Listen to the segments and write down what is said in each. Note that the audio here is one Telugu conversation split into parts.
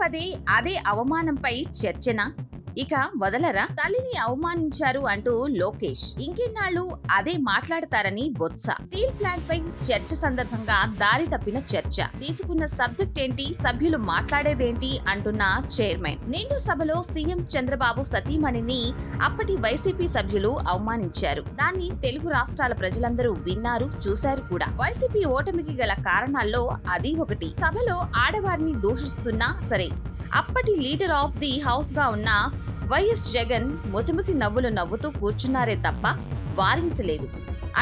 పదే అదే అవమానంపై చర్చన ఇక వదలరా? తల్లిని అవమానించారు అంటూ లోకేష్ ఇంకెన్నాళ్ళు అదే మాట్లాడతారని బొత్స. స్టీల్ ప్లాంట్ పై చర్చ సందర్భంగా దారి తప్పిన చర్చ. తీసుకున్న సబ్జెక్ట్ ఏంటి, సభ్యులు మాట్లాడేదేంటి అంటున్న చైర్మన్. నిండు సభలో సీఎం చంద్రబాబు సతీమణిని అప్పటి వైసీపీ సభ్యులు అవమానించారు. దాన్ని తెలుగు రాష్ట్రాల ప్రజలందరూ విన్నారు, చూశారు కూడా. వైసీపీ ఓటమికి గల కారణాల్లో అది ఒకటి. సభలో ఆడవారిని దూషిస్తున్నా సరే అప్పటి లీడర్ ఆఫ్ ది హౌస్ గా ఉన్న వైఎస్ జగన్ ముసిముసి నవ్వులు నవ్వుతూ కూర్చున్నారే తప్ప వారించలేదు.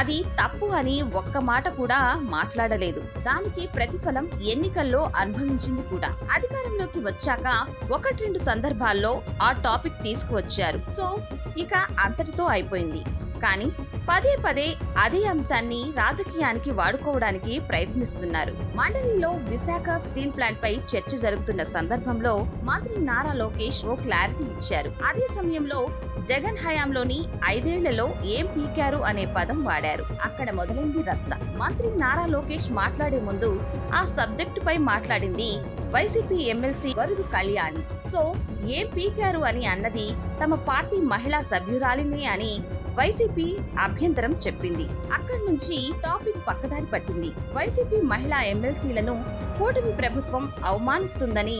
అది తప్పు అని ఒక్క మాట కూడా మాట్లాడలేదు. దానికి ప్రతిఫలం ఎన్నికల్లో అనుభవించింది కూడా. అధికారంలోకి వచ్చాక ఒకటి రెండు సందర్భాల్లో ఆ టాపిక్ తీసుకువచ్చారు. సో ఇక అంతటితో అయిపోయింది. కానీ పదే పదే అదే అంశాన్ని రాజకీయానికి వాడుకోవడానికి ప్రయత్నిస్తున్నారు. మండలిలో విశాఖ స్టీల్ ప్లాంట్ పై చర్చ జరుగుతున్న సందర్భంలో మంత్రి నారా లోకేష్ ఓ క్లారిటీ ఇచ్చారు. అదే సమయంలో జగన్ హయాంలోని 5 ఏళ్లలో ఏం పీకారు అనే పదం వాడారు. అక్కడ మొదలైంది రచ్చ. మంత్రి నారా లోకేష్ మాట్లాడే ముందు ఆ సబ్జెక్టు పై మాట్లాడింది YCP MLC Varudu Kalyani. So ఏం పీకారు అని అన్నది తమ పార్టీ మహిళా సభ్యురాలిని అని వైసీపీ అభ్యంతరం చెప్పింది. అక్కడి నుంచి టాపిక్ పక్కదారి పట్టింది. వైసీపీ మహిళా ఎమ్మెల్సీలను కూటమి ప్రభుత్వం అవమానిస్తుందని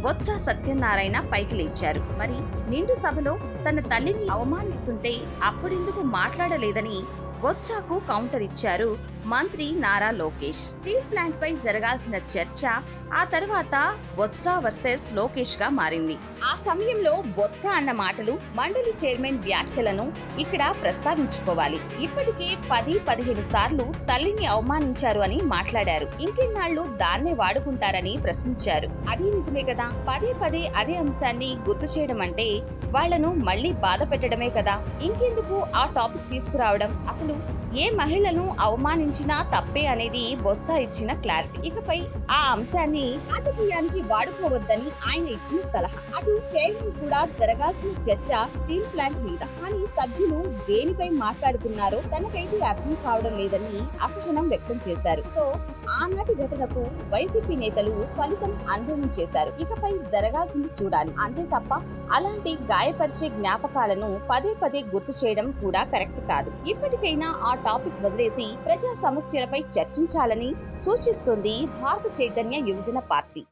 బొత్స సత్యనారాయణ పైకి లేచారు. మరి నిండు సభలో తన తల్లిని అవమానిస్తుంటే అప్పుడెందుకు మాట్లాడలేదని బొత్సకు కౌంటర్ ఇచ్చారు మంత్రి నారా లోకేష్. స్టీల్ ప్లాంట్ పై జరగాల్సిన చర్చ ఆ తర్వాత బొత్స వర్సెస్ లోకేష్ గా మారింది. ఆ సమయంలో బొత్స అన్న మాటలు, మండలి చైర్మన్ వ్యాఖ్యలను ఇక్కడ ప్రస్తావించుకోవాలి. ఇప్పటికే 10-15 సార్లు తల్లిని అవమానించారు అని మాట్లాడారు. ఇంకెన్నాళ్లు దాన్నే వాడుకుంటారని ప్రశ్నించారు. అది నిజమే కదా. పదే పదే అదే అంశాన్ని గుర్తు చేయడం అంటే వాళ్లను మళ్లీ బాధ పెట్టడమే కదా. ఇంకెందుకు ఆ టాపిక్ తీసుకురావడం? అసలు ఏ మహిళను అవమానించినా తప్పే అనేది బొత్స ఇచ్చిన క్లారిటీ. ఇకపై ఆ అంశాన్ని రాజకీయానికి వాడుకోవద్దని ఆయన ఇచ్చిన సలహా. అటు చైర్మన్ కూడా జరగాల్సిన చర్చ స్టీల్ ప్లాంట్ మీద. కానీ సభ్యులు దేనిపై మాట్లాడుతున్నారో తనకైతే అర్థం కావడం లేదని అసహనం వ్యక్తం చేశారు. సో ఆనాటి ఘటనకు వైసీపీ నేతలు ఫలితం అనుభవించేశారు. ఇకపై జరగాల్సింది చూడాలి, అంతే తప్ప అలాంటి గాయపరిచే జ్ఞాపకాలను పదే పదే గుర్తు చేయడం కూడా కరెక్ట్ కాదు. ఇప్పటికైనా ఆ టాపిక్ వదిలేసి ప్రజా సమస్యలపై చర్చించాలని సూచిస్తోంది భారత చైతన్య యువజన పార్టీ.